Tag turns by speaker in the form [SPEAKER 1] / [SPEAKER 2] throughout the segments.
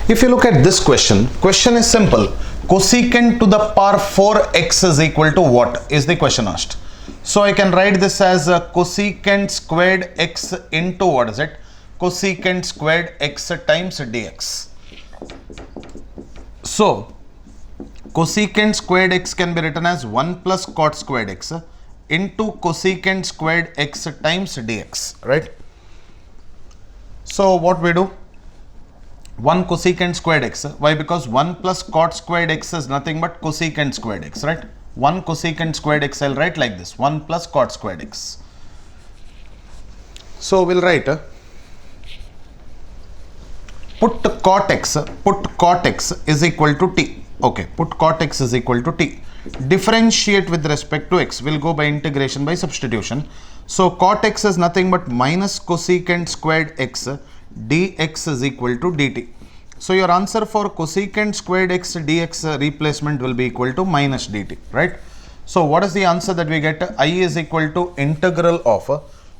[SPEAKER 1] If you look at this question is simple. Cosecant to the power 4x is equal to what is the question asked. So I can write this as cosecant squared x into what is it? Cosecant squared x times dx. So cosecant squared x can be written as 1 plus cot squared x into cosecant squared x times dx, right? So what we do? 1 cosecant squared x. Why? Because 1 plus cot squared x is nothing but cosecant squared x, right? 1 cosecant squared x, I'll write like this, 1 plus cot squared x. So we'll write put cot x is equal to t. Okay, put cot x is equal to t. Differentiate with respect to x. We'll go by integration by substitution. So cot x is nothing but minus cosecant squared x dx is equal to dt. So your answer for cosecant squared x dx replacement will be equal to minus dt, right? So what is the answer that we get? I is equal to integral of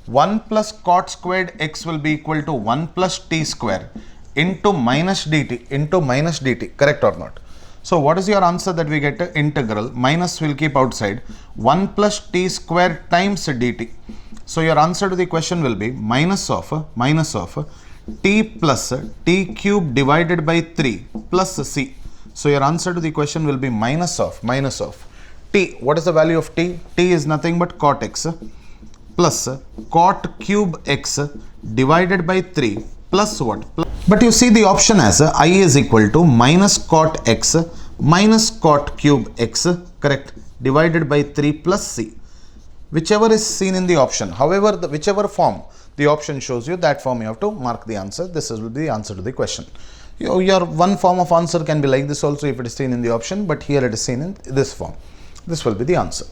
[SPEAKER 1] 1 plus cot squared x will be equal to 1 plus t square into minus dt, correct or not? So what is your answer that we get? Integral, minus will keep outside, 1 plus t square times dt. So your answer to the question will be minus of t plus t cube divided by 3 plus c. So your answer to the question will be minus of t. What is the value of t? T is nothing but cot x plus cot cube x divided by 3 plus what? But you see the option as I is equal to minus cot x minus cot cube x, correct, divided by 3 plus c. Whichever is seen in the option, however, whichever form the option shows you, that form you have to mark the answer. This will be the answer to the question. Your one form of answer can be like this also if it is seen in the option, but here it is seen in this form. This will be the answer.